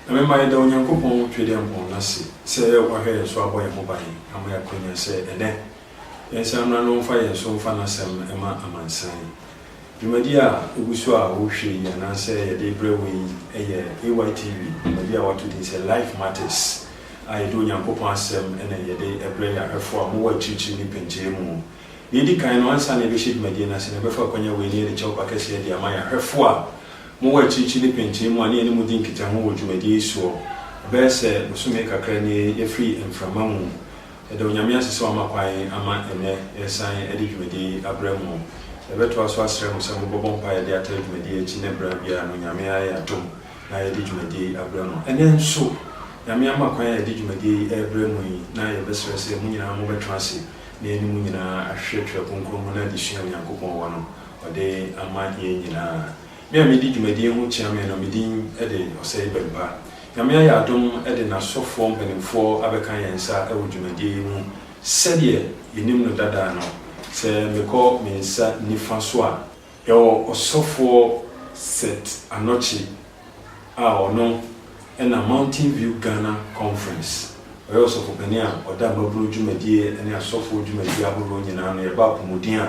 Remember the Onyankopon twede ampon na se se wahwe so aboye moban amaya konya se ene yensam na no fa yenso fa na sem ema amansan dwumadi a oguso a wo hwe ya na se ye de brewe eye AYTV dwumadi a wato dey say life matters I do Onyankopon asem ene ye de ebre ya hwefo a mo wa chichi ni penje mu yedi kan no ansa na be hye dwumadi na se ne be fa konya we ni de chew pakese ye de amaya hwefo a mo wa chichi ni penche mu ani mu din kita ho wodwumadi so be se musume kakra ni ye free mframa mu e de onyame asese wa makwan ama ene esan e de dwumadi abramu e beto aso asre mu se mo bobon pa ye de ata dwumadi e chi ne bra bia no nyame aye atom na ye de dwumadi abramu ene nso nyame amakwan ye de dwumadi abramu na ye besere se mu nyina mo betwa ase na eni mu nyina ahwetwe konkrom na de hia Nyankopon wo no ode ama ye nyina me amedi dwumadi ho chiame no medin ede osei bemba nyame ya adom ede na sofo mpanimfo abekan yensa ewo dwumadi mu sede yenim no dada no se meko mensa nifa so a yo osofo set anochi a ono na Mountain View Ghana Conference oyo osofo bani a oda maburu dwumadi ene asofo dwumadi ahoro nyina no ye ba pomodin a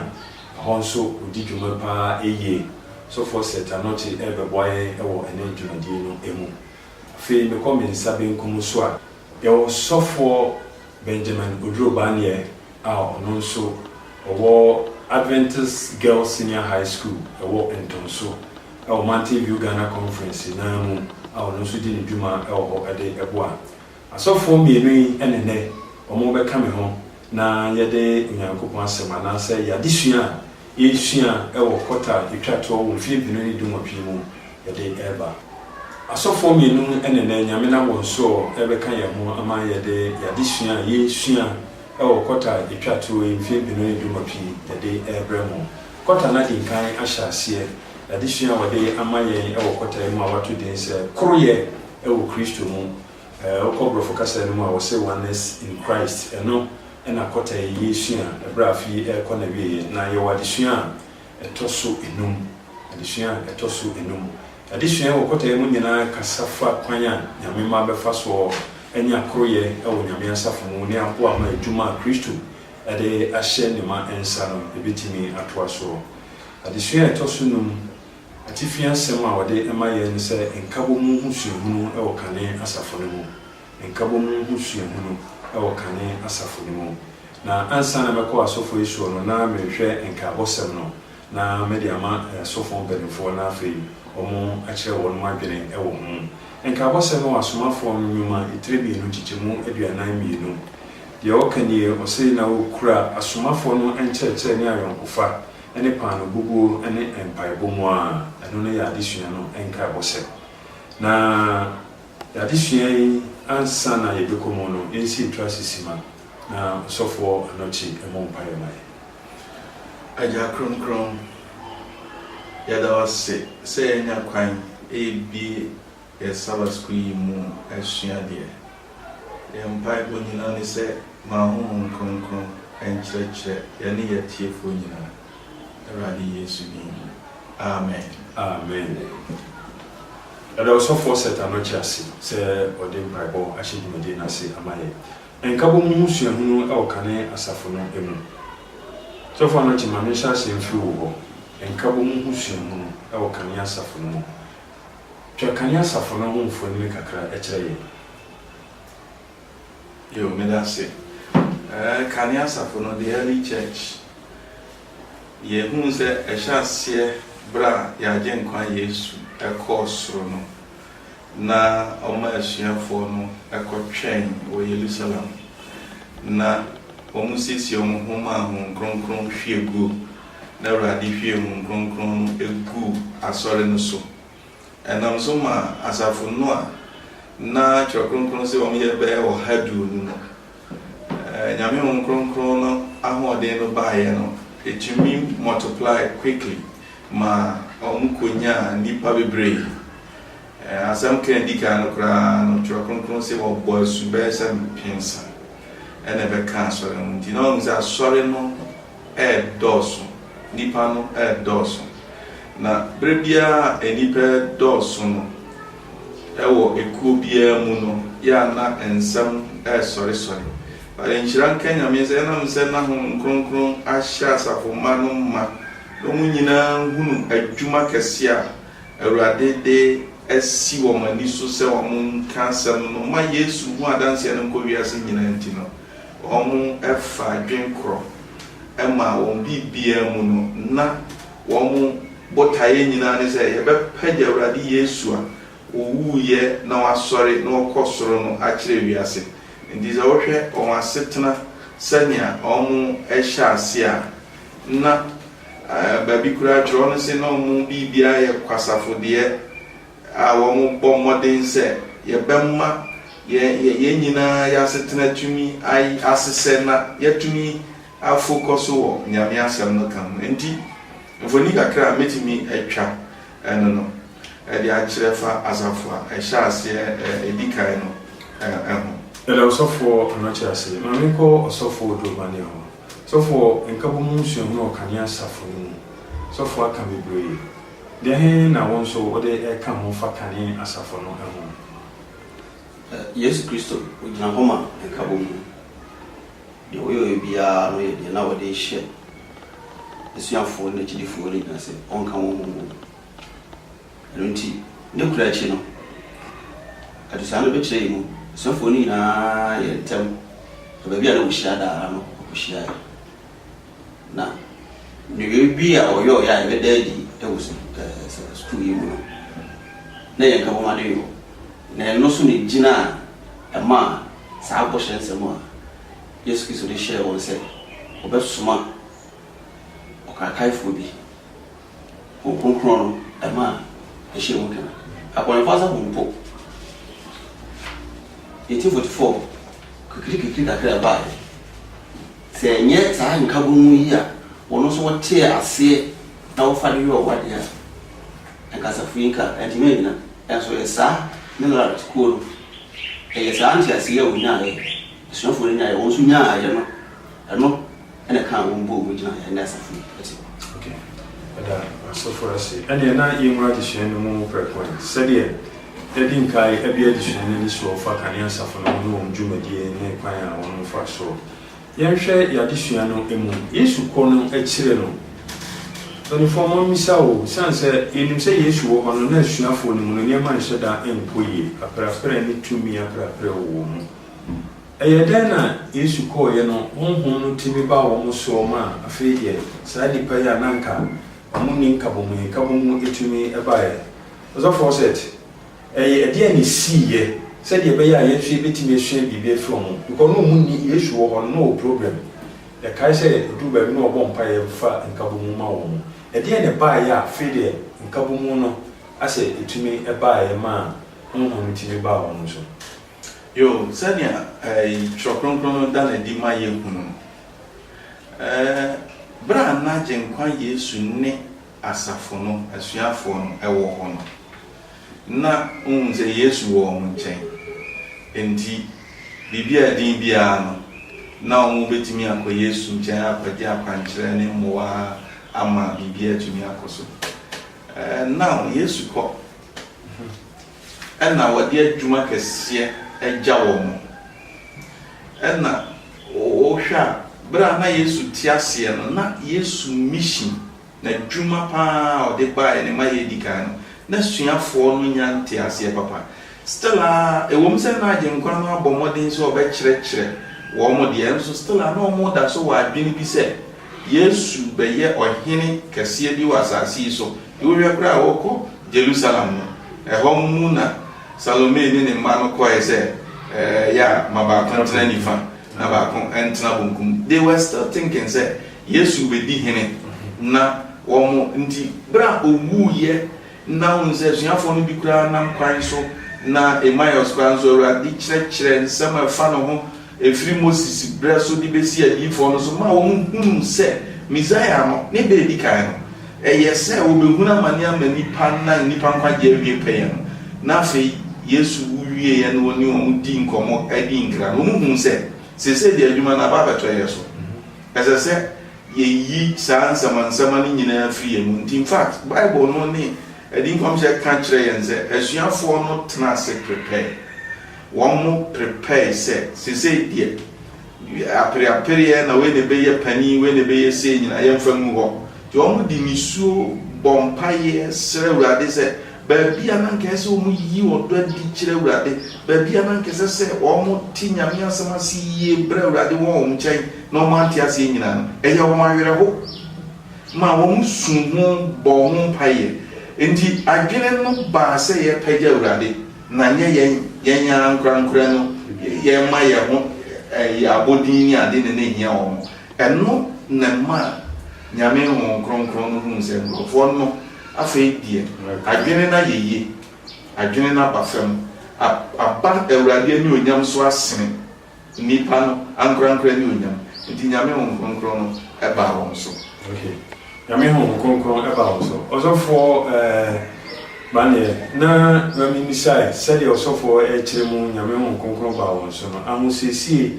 honso odi dwuma pa eye so for set anochi ebeboye ewo ene dwumadi no emu fe me come in sabe nkomu so a yo sofo Benjamin Odrobanye a ono nso owo Adventist Girls Senior High School owo Entonso ewo Mountain View Ghana Conference na mu a ono nso di dwuma ewo ede eboa asofo mienu enene omo be ka me ho na yede Onyankopon asema na se ya disua yesua ewo kota etwato wo mfie binu ni dum opie mu yede eba asofo mienu enene nyame na wonso ebe kan ye ho ama yede yadesua yesua ewo kota etwato wo mfie binu ni dum opie yede ebremu kota na din kan ahyase yadesua wode ama ye ewo kota mu awato den se kroye ewo Kristo mu okobrofo kasa no ma wo se oneness in Christ eno ena kota yesua ebrafi ekona wie na ye wadesua etoso enum adesua etoso enum adesua wo kota emu nyina kasafa kwanya nyame ma befa so enya kroye ewo nyame asafo mu ne apo ama adwuma Kristo ade ahye ne ma ensa no ebetimi atoa so adesua etoso num atifia sema wode ema ye ne se enkabo mu husuhunu ewo kane asafo ne mu enkabo mu husuhunu ewo kane asafo ne mu na ansa na meko asofo isu no na mehwe enkabo sem no na mediama asofo benefo na afei omo akire won mu adwene ewo hu enkabo sem no asomafo nyuma itrebi no chichemu aduanan mienu de okanie osei na okura asomafo no encheche ne ayonkofa ene pano gugu ene empaibo mu a eno ne ya adesua no enka bose na ya adesua yi ansa na yebekomo no ensi trasisima na sofo anochi emo mpaye mai aja kron ya da wase se enya kwan ebi e Sabbath school mu asua de empaibo nyina ne se ma hu kron enchreche ya ne ya tiefo nyina Radi Yesu bi. Amen. Amen. Ada osofo set anochi ase se ode mpaibo ahyedumade na se amaye. Enkabo mu husuahunu e okane asafo no emu. Sofo anochi ma mesha se mfi wo. Enkabo mu husuahunu e okane asafo no. Twa kane asafo no ho mfoni kakra e kire ye. Yo medase. Kane asafo no the early church ye hu se ehyasie bra ya genkwa Yesu ekosoro no na oma asuafo no ekotwen wo Jerusalem na omusisi omuhuma hu kronkron hwiegu na urade hwiemu kronkron egu asore no so enam so ma asafo no a na kronkron se omye be wo hadu no nyame hu kronkron no ahoden no baaye no it mean multiply quickly ma omukonya nipa bebre asam kendika no kra no twakronkron se wo bo asube sam pinsa ene be ka so no di no nza sore no doso nipa no doso na brebia enipa doso no ewo ekubia mu no ya na ensam sorry ale nchiran Kenya me se na mse na ho nkronkron ahya asafo ma no ma no nyina hunu adwuma kese a Awurade de asi wo mani so se wo mun kansam no ma Yesu hu adanse no ko wiase nyina nti no omu efa adwenkro ema won bibia mu no na wo mu botaye nyina ne se ye be pagya Awurade Yesu a owuye na wasori na okosoro no akire wiase ndi za wohwe on asetena sanya omu ehya ase a na baby kura tro no se na omu bibia ye kwasafo de a wo mu bɔ modern se ye bemma ye nyina ya setena tumi ai asese na ye tumi a focus wo nyame asem no kan enti mfoni kakra metimi atwa eno no de akyerefa asafo a ehya ase edikai no ele osofo anoche ase mami ko osofo do mane ho sofo nkabo mu nsuo no kania asafo no sofo aka bebre de he na won so ode e ka ho fa kani asafo no ho Yesu Kristo ojina homa nkabo mu de oyo bia no ye de na wode hye esuafo ne chidifo ne nase onka wo mu nti ne kura chi no adusano be kire mu esuafo ni na ye tem ba bia no hya da no hya na ne bia oyo ya be dadi ewusu school yi mu na ye nkabo ma de yo na no so ne gina ama sa aboshe nsemo a Yesu Kristo de share won se obesuma okakaifo bi okonkron no ama ehye mu kana akwan fasa bompo 1844 kikiri dakra ba se nye sa nkabo mu yi a wono so wote ase na wo fa de yo wade a nkasa fuinka antime na enso esa ne la school sa anti ase ya wunya le so for nya ya wonso nya ya no eno ene kan won bo mu gina ya na safu okay ada so for us ene na yimra de hye no mu frequent said Edin kai ebi edition ni so fa kan yan safo no no dwumadie ne kwan a won fa so yenhwe ya disua no emu Yesu ko no akire no so form misa o sanse enim se Yesu wo hono na asuafo no no ne man hyeda empoye aprapra ni tumi aprapra wo mu eyeden na Yesu ko ye no honhom no timi ba wo mu so ma afeye sa di pa ya nanka omuni nkabomu etumi ebae so for set ede ani siye said ye be ya yehwe betimi ehwe bibia from because no munni Yesu wo ho no problem e kai say du ba bi no obo mpa ye fa nkabomu ma wo ede ne ba ya fede nkabomu no ase etumi ebae ma honhom timi ba wo so yo sanya chokronkron da na di ma ye hunu bra na jenkwa Yesu ne asafo no asuafo no ewo ho no na unze Yesu wo mu nchen enti bibia din bia no na omu betimi akọ Yesu nchen akwaje akwankyere ne mmoa ama bibia tumi akoso now Yesu ko na wode adwuma kese eja wo mu na o hwa bra na Yesu tiase no na Yesu mission na adwuma pa o de ba ene ma ye dika no na suafo no nya tiase papa stella ewom se na agye nkwa no abomodin so obe kyerɛkyerɛ wo mo de enso stella na o mo da so wa adwene bi se Yesu beye ohene kese bi wa asase so wo hwe kra wo ko Jerusalem no ho mu na Salome ni ne ma no ko ese ya mabako ntena nifa na bako entena bunkum they were still thinking say Yesu be di hene na wo mo nti bra owu ye na unse suafo no bi kura nam kwan so na Emmaus kwan so ra di kyerɛkyerɛ nsɛm afa no ho efiri Moses bra so di besi adifo no so ma wo hunu sɛ Messiah no ne be di kan no ɛyɛ sɛ wo be hunu amane amani pa na nipa nkwaje awie pɛyɛ no na afei Yesu wie ye no ni wo di nkomo adi nkra no hunu sɛ sese di adwuma na ba beto yɛ so ɛsɛ sɛ ye yi saa nsɛm ni nyina afiri mu in fact Bible no ne edi nkom she ka kire yen se asuafo no tena se prepare one mo prepare se die apere na we ne beye pani we ne beye se nyina yemfa mu ho ti o mo di nisuo bompaye sere urade se baabia na nkese o mu yi odo adi kire urade baabia na nkese se o mo ti nyame asema si ye bra urade wo o mu chen no ma ti ase nyina no eye wo ma were ho ma wo mu sun ho bo ho paye enti adwene no ba se ye pagya urade na nye yen nkran no ye ma ye ho abodin ni ade ne hia wo eno na ma nyame ho kronkron no hu se nkrofo no afei die adwene na yeye adwene na bafam aba awurade ni onyam so asene nipa no ankran ni onyam nti nyame ho kronkron no eba wo so okay nyame ho kronkron eba wo so osofo bane na mami misai said osofo kire mu nyame ho kronkron ba wo so no ahosiesie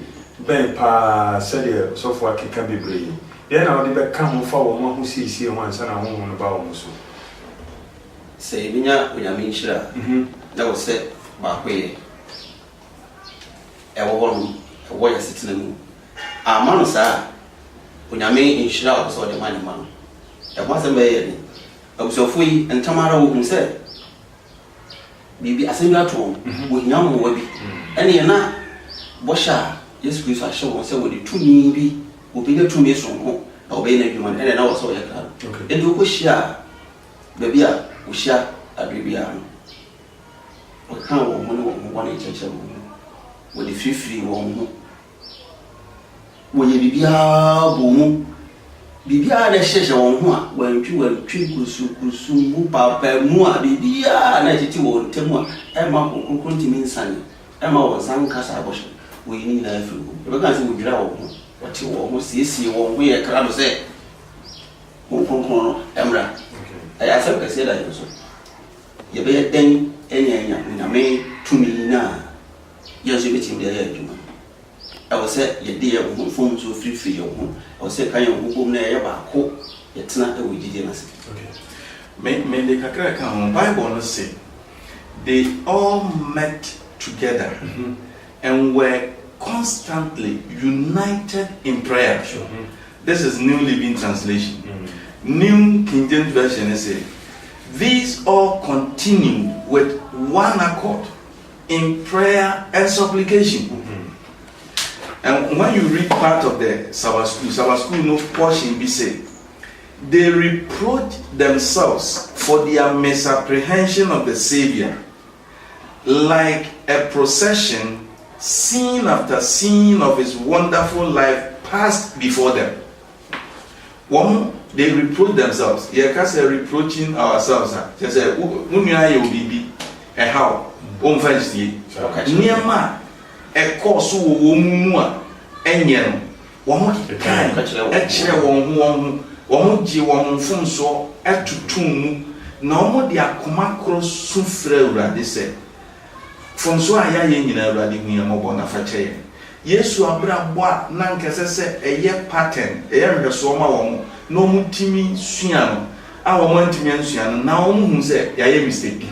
ben pa said osofo akeka bebre ye na odi be ka ho fa wo mo ahosiesie ho ansa na ho no ba wo so se binya onyame nhyira na wo se ba kwe wo ya sitina mu amano sa onyame nhyira wo so de mani man mo se be ye ni abusofo yi ntamara wo hu se bibi asenya to wo nyam wo bi ene na bo sha Yesu Kristo a show se wo de tumi bi wo bi na tumi so ho na wo be na dwuma ene na wo so ya ka endo ko hia baby a wo hia adwebia no wo kan wo mo no wo na cheche wo de free wo mo wo ye bibia bo mu bibia na cheche wo ho a wantwi kusu mu papa mu a bibia na titi wo ntemu a e ma kokon timi nsane e ma wo san kasa abosho wo yini na afi wo be kan se wo dwira wo ho wati wo ho siesie wo ho ye kra do se wo kokon no emra aya se ka se da yo so ye be den enya nyame tumi na ye so be tim de ya adwuma I was set ye dear phone so free your home. I was set kind of home there about hope. It's not a wittiness. Okay. May the Kakaka Bible say they all met together and were constantly united in prayer. This is New Living Translation. New King James Version says these all continue with one accord in prayer and supplication. And when you read part of the Sabbath school no portion be say they reproach themselves for their misapprehension of the Savior, like a procession, scene after scene of his wonderful life passed before them. One, they reproach themselves. Yeah, because they're reproaching ourselves. They say, how? A course wo mu a enye no wo ho kan e kire wo ho ji wo ho mfomso atutum mu na wo de akoma kro su frɛ urade sɛ fomso a ya ye nyina urade hu ya mɔbɔ na fa kyɛ Yesu abrabɔ a na nkɛsɛ sɛ ɛyɛ pattern ɛyɛ nhwɛso ma wo mo na wo timi sua no a wo mo ntimi ansua no na wo hu sɛ ya ye mistake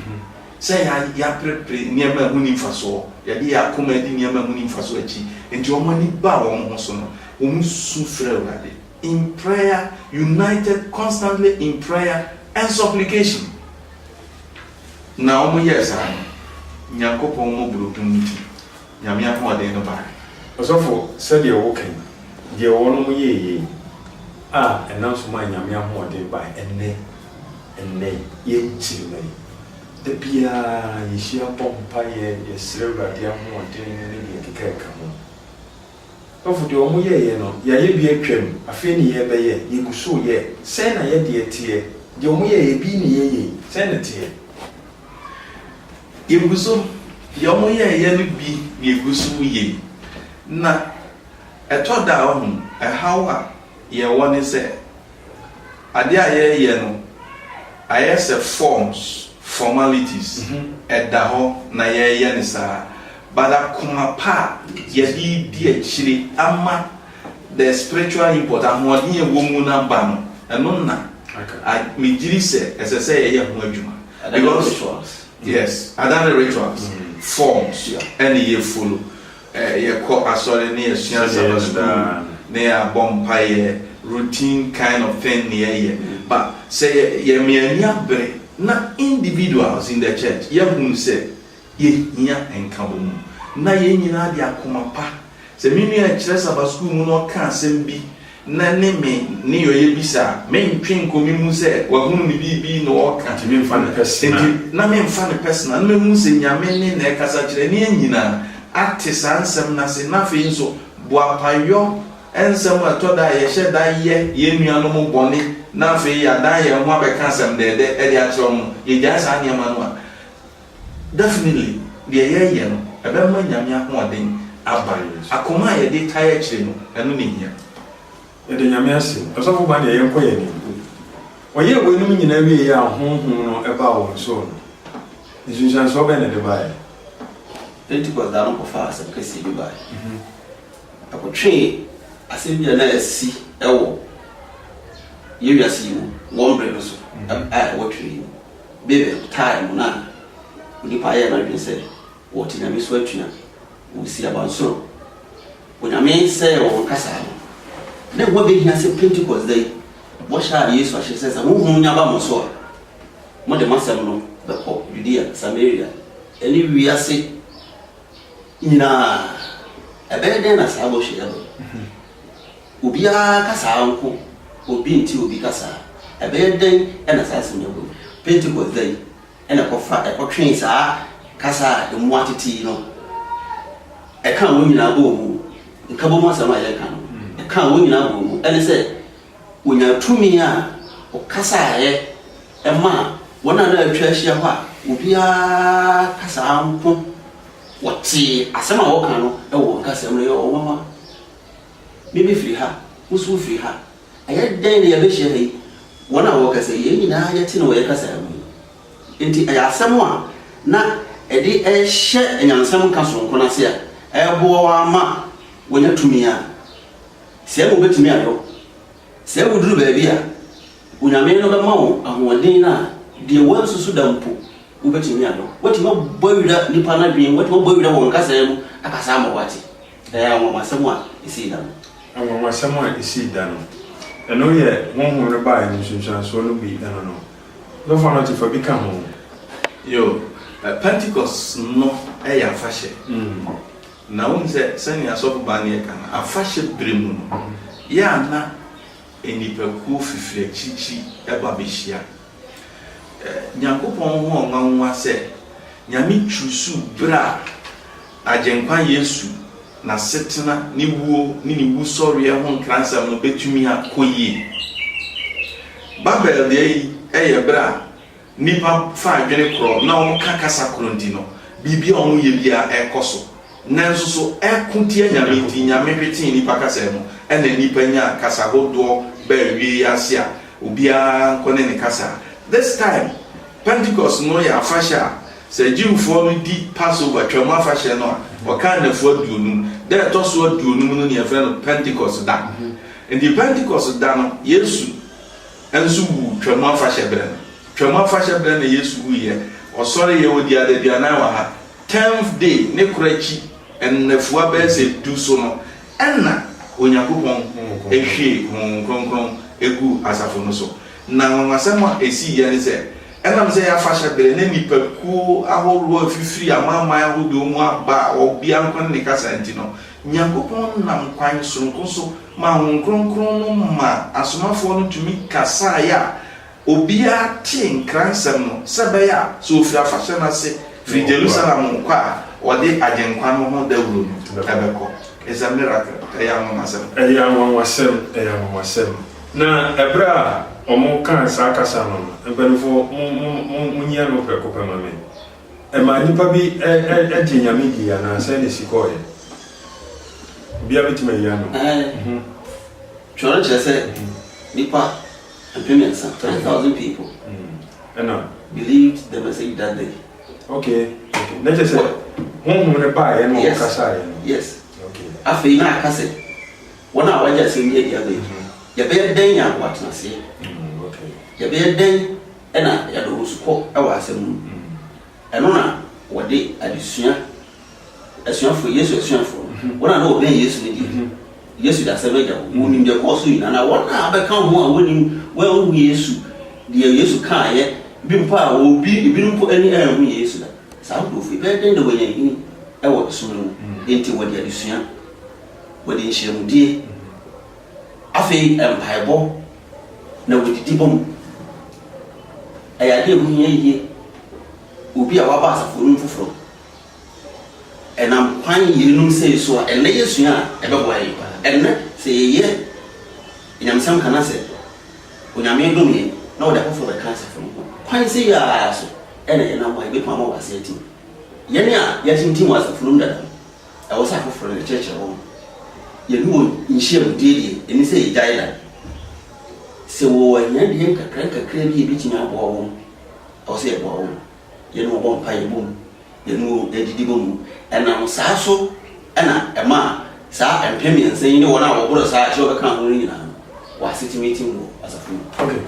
sɛ ya prepare niema hu ni mfaso ya di akoma di niema hu ni mfaso achi enti wo mani ba wo ho so no wo mu su frɛ urade in prayer, united constantly in prayer and supplication. Now, yes, I'm Yakopon Mobrunti, Yamia Hode no bar. Osofo said you're walking, dear one ye. Ah, and now so my Yamia Hode by and nay, ye chimney. The Pia, ye sheer pompaye, ye silver, dear one, in the cake. Of the Omoye, no, ya be a trim, a finny ye bay, ye go so ye, send a ye dear tear, the Omoye be ye, send a tear. Ye go so, the Omoye ye be, ye go so ye. Na, a tot down, a how ye one is said. A dear ye no, I ask a forms, formalities, at the home, na ye yanisa. But a kuma pa yedi di chiri ama the spiritual import amodi e womu na ba no eno na me jiri se ese se ye ho adwuma Because rituals. Yes, other rituals, forms, and you follow. You call a sorry near Sabbath school, near Bombay, routine kind of thing near. But say ye me not individuals in the church. Ye who say ye and come. Na ye nyina dia komapa. Se me nua kire Sabbath school mu no ka asem bi. Na ne me ne yoye bisa me ntwe nkomi mu se wa hunu ni bi no o ka me mfa ne personal na me mfa ne personal na me hu se nyame ne na kasa kire ne nyina ate sansem na se na fe nso boapayo ensem atoda ye hyeda ye nua no mu bone na fe ya dan ye ho abeka asem de e dia kire mu ye gya sa ne ma no definitely de ye no ebe ma nyame ahoden aban akoma ye de taye kire no eno ne hia de nyame ase osofo ba de yenko ye ni oye wenum nyina wie ya honhom no eba wo so no isunsan so be na de bae Pentecost da no ko fa asem kesi bi bae akotwe asem bi na asi ewo ye wiase yi wo mbre no so wo twe bebe time na ni pa ye na bi se wo ti na mi so atuna wo si abanso wo nyame se wo kasa na wo be hia se Pentecost day wo sha Yesu a hye se wo nya ba mo so mo de masem no be ko Judea Samaria eni wiase ina ebe de na sa bo hye ebe obi a kasa anko obi nti obi kasa ebe de na sa se nyabo Pentecost day ena ko fa e ko twen sa kasa de mo atiti no e kan wo nyina bo mu nka bo mo asama ye kan kan wo nyina bo mu ene se wonya tumi a o kasa ye e ma wona na atwa hia ho a obi a kasa anko woti asema wo kan no e wo kasa mo ye o mama bibi free ha musu free ha aye den ne ye be hia yi wona wo kasa ye nyina ye ti no ye kasa mu enti aye asema a na e di e hye enyansam ka so nko na se a e bo wa ma wonya tumi a se mo betumi ayo se wuduru ba bia unyame no be ma wo ahoden na de wansusu da mpo wo betumi ayo wati ma boyira nipa na dwen wati ma boyira won kasa mu akasa ma wati amama semu a isi da no amama semu a isi da no eno ye honhom re ba ni sunsun so no bi eno no no fa no ti fa bi ka ho yo Pentecost no ya fashe na won se sani asofu ba ne kan afashe bremu no ya na enipaku fifire chichi eba behia nyankopon ho nwanwa se nyame chusu bra agenkwa Yesu na setena ni wuo ni wu sori ho nkransam no betumi akoyi Babel de eye bra nipa fa adwene kro na won kakasa kro ndi no bibia on ye bia ekoso nanso so ekuntie nyame ti nyame hweti nipa kasa mu ena nipa nya kasa hodo ba wi asia obia kone ne kasa this time Pentecost no ya fasha se jiwfo no di Passover twam afasha no waka na fu aduonu da to so aduonu no ne afra no Pentecost da and the Pentecost da no Yesu ensu wu twam afasha bre twam afasha bre na Yesu wu ye osore ye wodi adabia na wa ha 10th day ne kurachi en na fu abese du so no enna Onyakopon ehwe kronkron egu asafo no so na ngasema esi ye ne se enam se ya fasha bere ne nipaku ahoro afifiri amama ahodo mu aba obia nkon ne kasa ntino Nyakopon nam kwan sonkonso ma hon kronkron no ma asomafo no tumi kasa ya obia tin kransam no sebaya so fi afasha na se fi Jerusalem kwa ode agenkwa no ho dawuro no ebeko is a miracle eyamama sem na ebra omo kan sa kasa no ebenfo munya no prekopa mame e ma nipa bi e nyame di ya na se ne sikoye bia betima ya no choro chese nipa implements 10,000 people believed the message that day. Okay. Let us say honhom ne ba ye no kasa ye no. Yes. Afi na akase wona waja se nye dia be ye be den ya watna se okay ye be den ɛna yɛde wo so kɔ ɛwɔ asɛm mu ɛno na wɔde asuafo Yesu asuafo wɔn a na wɔbɛn Yesu ne deɛ Yesu da asɛm agya wo nim deɛ kɔɔ so nyinaa na wɔn a abɛka ho a wɔnim wɔn Yesu deɛ Yesu kaa yɛ bi mpo a obi ebinom mpo ani ɛho Yesu da saa nkurɔfo bɛyɛ den de wɔyɛ hini ɛwɔ som no enti wɔde adesua wɔde nhyɛmudie afei mpaebɔ na wɔdidi bɔ mu ɛyɛ adeɛ mu hia yie obi a waba asafo no foforɔ ɛnam kwan yɛnum sɛ so a ɛnɛ yɛsua a ɛbɛboa yɛ ɛnɛ sɛ yɛyɛ nyamsɛm kana sɛ onyame dom yɛ na wɔde afoforɔ bɛka asafo no kwan sɛ yɛa so ɛna yɛnam hɔ ɛbɛtuma ma wɔ asɛ atim yɛne a yɛatintim wɔ asafo no dada ɛwɔ sɛ afoforɔ no kyerɛkyerɛ wɔn yɛne wɔ nhyiamudie deɛ ɛne sɛ yɛgyae la sɛ wɔwɔ anyadeɛ nkakra bi yɛbɛtumi aboa wɔn ɛwɔ sɛ yɛboa wɔn yɛne wɔbɔ mpa yɛ bom yɛne wɔ adidi bɔ mu ɛnam saa so ɛna ɛma saa mpɛ mmiɛnsa yi ne wɔn a wɔboro saa akyerɛ wɔbɛka ho no nyinaa no wɔasetumi tim wɔ asafo no. Okay,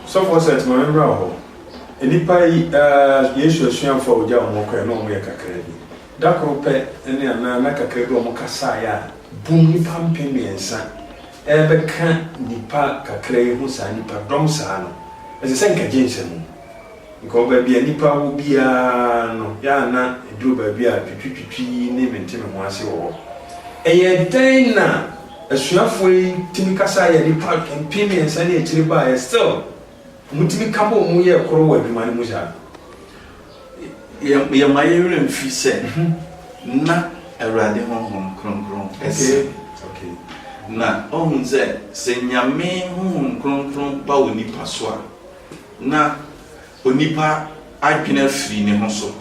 sɔfoɔ sɛ tuma mmra wɔ hɔ nnipa yi Yesu asuafoɔ a wɔgya wɔn kɔɛ na wɔn yɛ kakra bi da koro pɛ ne anaa na kakra bi wɔn kasaeɛ a bum nnipa mpɛ mmiɛnsa ɛbɛka nnipa kakra yi ho saa nnipa dɔm saa no ɛsɛ sɛ nkagye nsɛm nka baabi a nnipa wɔ biara no yɛana ɛduru baabi a twitwitwi ne menteme ho ase wɔ hɔ ɛyɛ dɛn na asuafoɔ yi tumi kasa yɛ nnipa mpɛ mmiɛnsa ne akyire baeɛ still mutumi ka bɔ mu yɛ koro wɔ adwuma no mu saa yɛma yɛwerɛ mfi sɛ na Awurade honhom kronkron ɛsɛ na ɔhu sɛ nyame honhom kronkron ba wɔ nipa so a na onipa adwene afiri ne ho so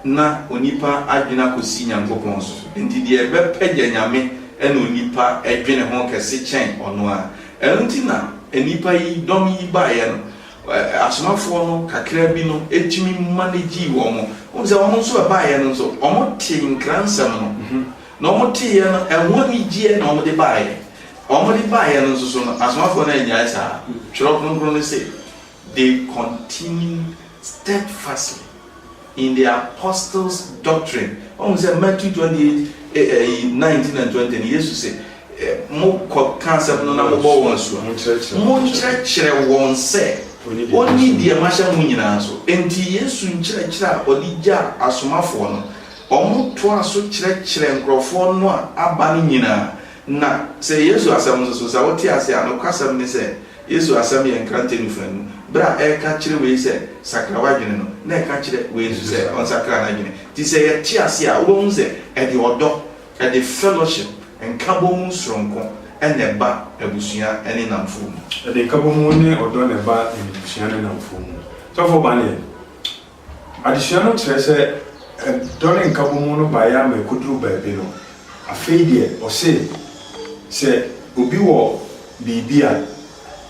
na onipa adwene akɔsi Nyankopɔn so nti deɛ ɛbɛpɛgya nyame ɛna onipa adwene ho kɛse kyɛn ɔno a ɛno nti na enipa yi dɔm yi baeɛ no asomafoɔ no kakra bi no etimi manage wɔn mo sɛ wɔn nso baeɛ no nso wɔn te nkransɛm no na wɔn te yɛ no ɛho anigye na wɔn de baeɛ no nso so no asomafoɔ no anyaa saa twerɛ kronkron no sɛ they continue steadfastly in the apostles' doctrine. On say Matthew 28, 19 and 20, Jesus said, "Mo concept no na mo bo won so. Mo nkyerɛkyerɛ wɔn sɛ oni die mahyɛ mo nyinaa so. Enti Yesu nkyerɛkyerɛ a ɔde gya asomafoɔ no, ɔmo to aso kyerɛkyerɛ nkrɔfoɔ no a aba no nyinaa. Na sɛ Yesu asɛm nso so sɛ wote ase a no kwasɛm ne sɛ Yesu asɛm yɛ nkrante no fanu. Bra ɛka kyerɛ wei sɛ sakrawa dwene no na ɛka kyerɛ wei nso sɛ ɔnsakra na dwene ti sɛ yɛte ase a wobɛhu sɛ ɛde ɔdɔ ɛde fellowship nkabɔ mu soronko ɛna ɛba abusua ɛne namfo mu ɛde nkabɔ mu ne ɔdɔ na ɛba abusua ne namfo mu sɔfo ba ne adesua no kyerɛ sɛ ɛdɔ ne nkabɔ mu no baeɛ ama ɛkɔduru baabi no afei deɛ ɔse sɛ obi wɔ biribi a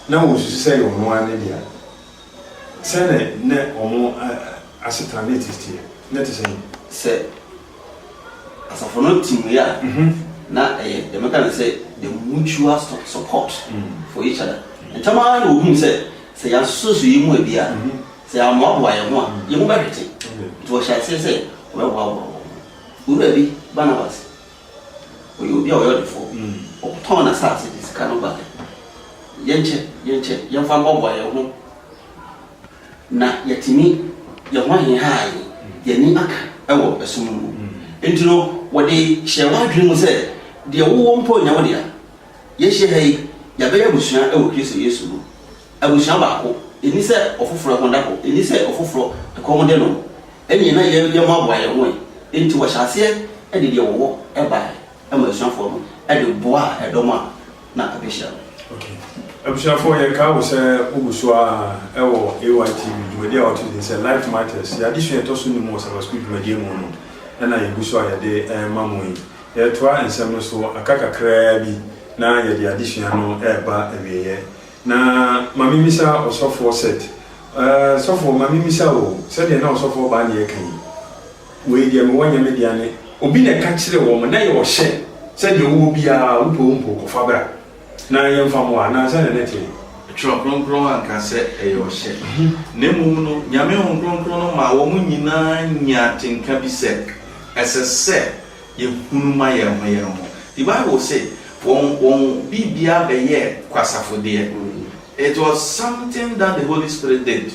na wɔsusu sɛ yɛ ɔno ane deɛ sɛne ne ɔmo asetena ne tete ne te sɛ asafo no team ya na ɛyɛ demeka ne sɛ the mutual support for each other ntama na ohun sɛ yɛasoso yi mu abia sɛ amoaboa yɛ ho a yɛ mu bɛhwete nti wɔhyɛ ase sɛ wɔbɛboaboa wura bi Barnabas ɔyɛ obi a ɔyɛ ɔdefoɔ ɔtɔn na saase de sika no ba yɛnkyɛ yɛmfa mbɔboa yɛ ho na yɛtumi yɛ ho ahehaa yɛni aka ɛwɔ ɛsom mu enti no wɔde hyɛ wadwene mu sɛ deɛ wowɔ mpo nya wode a yɛhyɛ ha yi yɛbɛyɛ abusua ɛwɔ Kristo Yesu mu abusua baako ɛni sɛ ɔfoforɔ ho da hɔ ɛni sɛ ɔfoforɔ ɛkɔm de no ɛne na yɛmɔ aboa yɛ ho enti wɔhyɛ aseɛ ɛde deɛ wɔwɔ ɛbaa ɛma asuafoɔ no ɛde boa ɛdɔm a na abɛhyia no. abusuafoɔ yɛ ka wo sɛ wogu so a ɛwɔ AYTV dwumadi a wɔto de sɛ Life Matters yɛade sua ɛtɔ so nim wɔ Sabbath School dwumadi mu no ɛna yɛgu so a yɛde ma mo yi yɛtoa nsɛm no so aka kakraa bi na yɛde adesua no ɛba awieɛ na mame misa ɔsɔfoɔ set sɔfoɔ mame misa o sɛdeɛ na ɔsɔfoɔ baa ne yɛka yi wei deɛ mewɔ nyame deɛ ne obi na ɛka kyerɛ wɔ mo na yɛ ɔhyɛ sɛdeɛ wowɔ biara wopɔ kɔfa bra na yɛmfa mo a na sɛ ne te Kronkron anka sɛ ɛyɛ ɔhyɛ na mmom no nyame ho kronkron no ma wɔ mu nyinaa nya tenka bi sɛ ɛsɛ sɛ yɛhunu ma yɛn ho the Bible say wɔn bibia bɛyɛ kwasafodeɛ. It was something that the Holy Spirit did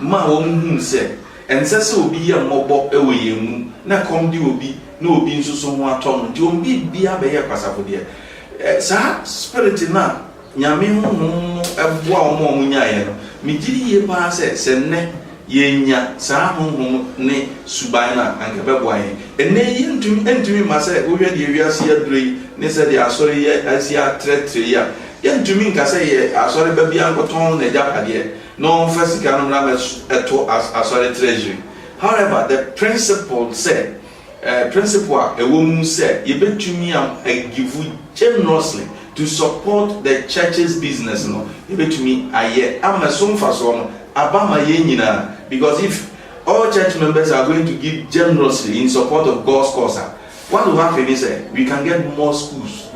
ma wɔn hu sɛ ɛnsɛ sɛ obi yɛ mmɔbɔ ɛwɔ yɛn mu na kɔm di obi na obi nso so ho atɔ no nti wɔn bibia bɛyɛ kwasafodeɛ. Saa spirit na nyame honhom ɛboa wɔn nyaeɛ no megye yie paa sɛ nnɛ yɛnya saa honhom ne suban na anka bɛboa yɛn ɛnɛ yɛntumi ma sɛ wohwɛ deɛ wiase aduro yi ne sɛ deɛ asɔre yɛ asi atrɛtrɛ yi a yɛntumi nka sɛ yɛ asɔre ba bi ankɔtɔn na agyapadeɛ na ɔmfa sika no mmra ɛto asɔre treasury. However, the principle a ɛwɔ mu sɛ yɛbɛtumi a give generously to support the church's business no yebetumi aye amaso mfaso no abama ye nyina because if all church members are going to give generously in support of God's cause, what will happen is we can get more schools.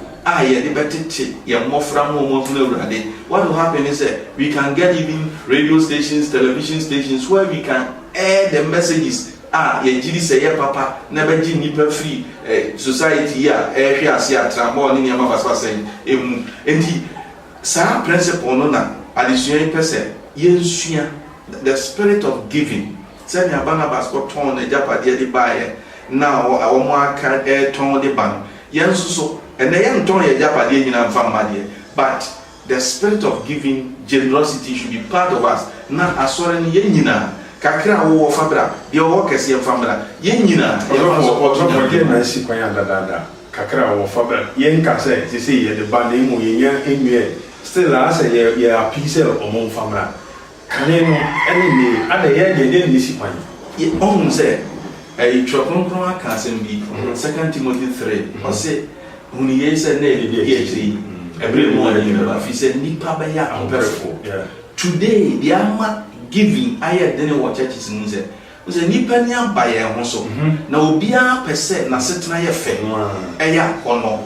Ye the better ye more from what will happen is we can get even radio stations, television stations where we can air the messages. Ye jidi say ye papa never ji nipa free society ya ehwe ase atramo ne niam abasa sen emu enti sa principle no na adesua pese yensua the spirit of giving say me Barnabas ko ton na japade de bae na omo aka ton de ban yenso so ene yen ton ye japade nyina mfa made but the spirit of giving, generosity should be part of us na asore ne ye nyina kakra wo fabra de wo kese famra ye nyina ye support na si kwanya dada kakra wo fabra ye nka se ye de ba na mu ye nya enwe still as ye appease o famra kane no ene ni ada ye de ni si kwanya ye on se e twokronkron aka asem bi 2 Timothy 3 o se huni ye se na ye tri every morning ba fi se nipa ba ya perfect today the ama giving aye dene wo churches mu se nipa ni amba ye ho so na obia pese na setena ye fe eya kono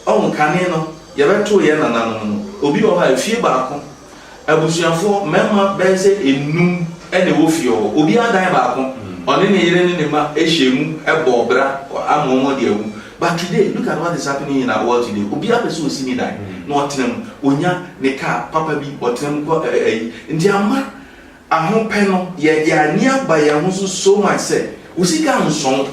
on kane no ye beto ye nananom obi o ha fie baako abusuafo mema beze enum ene wo fie obi adan baako one ne yire ne ma ehyemu ebobra amomo de awu. But today, look at what is happening in our world today. Obi apese o sini dan no otenem onya ne car papa bi otenem ko ndiama ahompe no ye ania ba ya ho so much say usika nson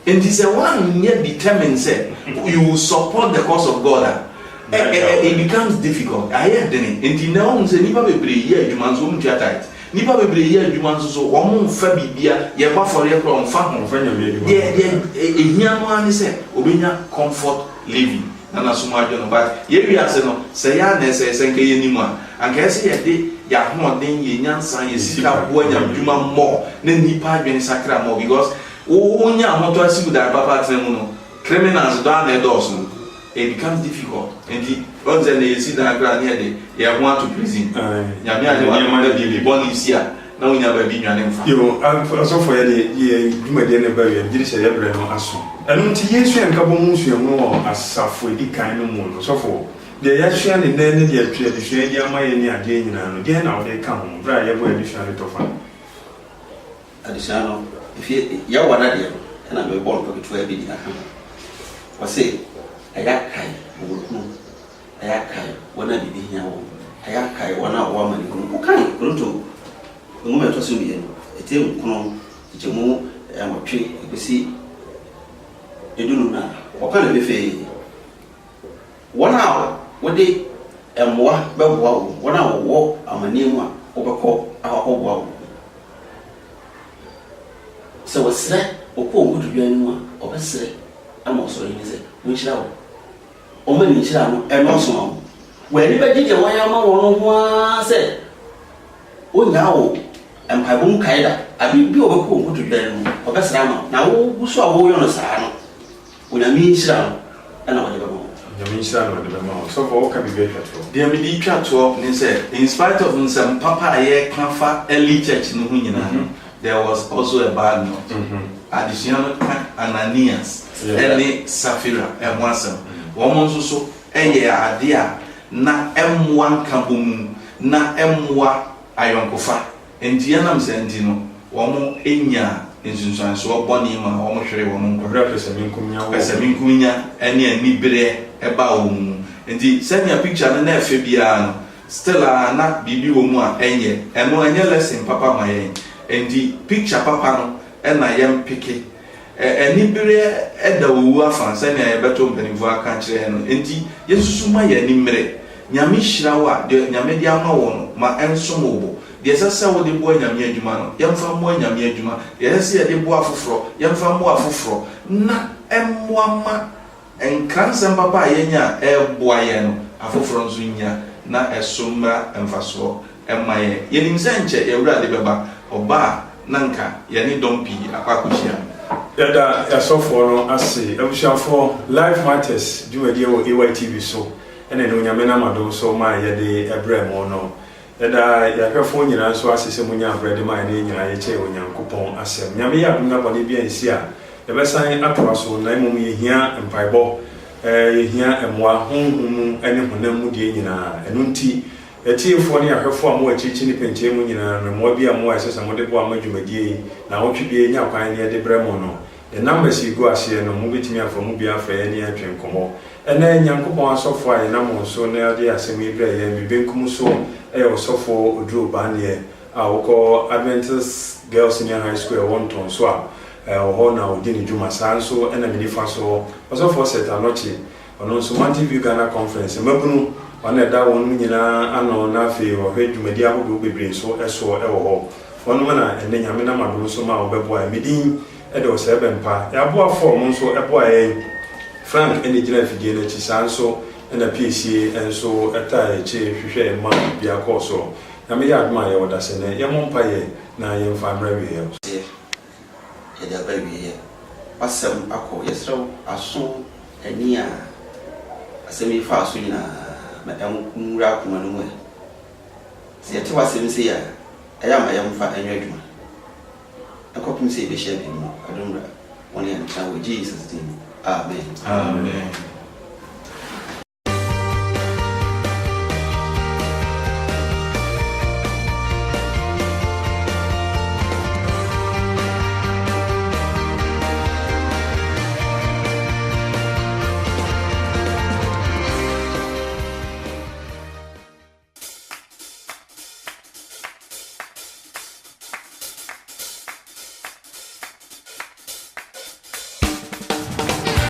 enti say one near determined say you will support the cause of God. It becomes difficult. I hear then enti na on say nipa bebre ye adwuma so mtua tight nipa bebre ye adwuma so wo mo fa bibia ye ba for ye kro mfa ho fa nya me adwuma ehia no ani say obenya comfort living na so ma adwo no but ye wi ase no say ya na say senke ye nimu anka say ye de ya ho den ye nyansa ye sika bo nya adwuma mo na nipa adwen sakra mo because wo nya ho to asibu da papa tremu no criminals do na edos no it becomes difficult and the ones that you see that grand here they want to prison ya me ade want to be born is here na we never be nwane mfa yo so for ye dwumade ne ba we giri se yebre no aso enu nti yesu enka bo mu nsu emu asafo edi kan no mu no so for de ya hwea ne na ne de atwa de hwea di amaye ne ade nyina no de na wo de ka ho bra ye bo edi hwea ne tofa adisano if ya wada de na me ball ko to e bi di aka o say ayakai wonu ayakai wana bibi nyawo ayakai wana wa mani kunu kan kunu mu me to so bi no etem kunu jemu amotwe ebisi edunu na okan be fe wana wode emwa beboa wo wana wo amaniemu a obekọ ahọhọboa wo se wasre okọ ogudu bianu a obesre ama osoro ni se wonchira wo o ma ni chira no e no so we ni ba gije wan ya ma won ho a se o nya wo empabum kaida abi bi obekọ ogudu bianu obesra ma na wo guso a wo yo no saa no o nya mi chira no ana wo de ba so for can be very careful. There may be to in spite of some papa aye kanfa early church no hu nyina there was also a bad note. Additional Ananias and Sapphira and Wasam. Woman so eye ade a na M1 kabum na emwa ayonkofa enti yanam se enti no womo enya nsunsuan so oboni ma womo hwere womo nkobra pesaminkunya ene anibere eba omu enti senya picture na efe bia no still na bibi womu a enye eno enye lesson papa ma yen enti picture papa no ena yem pike anibere eda owu afa senya yebeto mpanimfo aka kire no enti yesusu ma ye animere nyame hyira wa de nyame de ama wo ma enso mobo de sesa wo de bo nyame adwuma no yemfa mo nyame adwuma de sesa de bo afoforo yemfa mo afoforo na emmoama enkransem papa yenya eboa ye no afoforo nso nya na esomra emfaso emaye yenim senche ewura de beba oba nanka yene dompi akwakohia yada yasofo no ase abushafo life matters duwadie wo AYTV so ene no nyame na mado so ma yede ebremo no yada yahwefo nyina so asese munya brede ma ne nyina yeche onyankopon asem nyame ya dunga bone bia nsi a yebesan atoa so na imom yehia empaibo yehia emwa honhum ene honam mu die nyina eno nti etiefo ne yahwefo a mo achichi ni penche mu nyina no mo bia mo asese mo de bo amadwumadie na wotwebie nya kwan ne de bremo no the numbers you go ase no mo betimi afo mo bia afa ye ne atwen komo ene nyankopon asofo aye na mo so na de asem ibra ye mi benkum so osofo oduro banie a woko Adventist Girls Senior High School wonton so a ho na odini juma sanso ena minifa so osofo set anochi ono so TV Ghana conference mabunu wana da won nyina ano na fe wo hwedwumadi ahodo bebre so eso ho wono na ene nyame na mado so ma obebo a medin ede o sebe mpa ya boa form so ebo a Frank ene gina fidie na chi sanso ena PCA enso eta eche hwehwe ma bia koso na me ya adma ye wodase ne ye mompa ye na ye mfa mrawe ye ye da baby ye asem akọ yesrew aso ani a asemi fa aso nyina ma enwura kuma no mu se yete wasem se ya eya ma ye mfa enwa adwuma akopum se be share bi mu adumra woni an cha wo Jesus name amen amen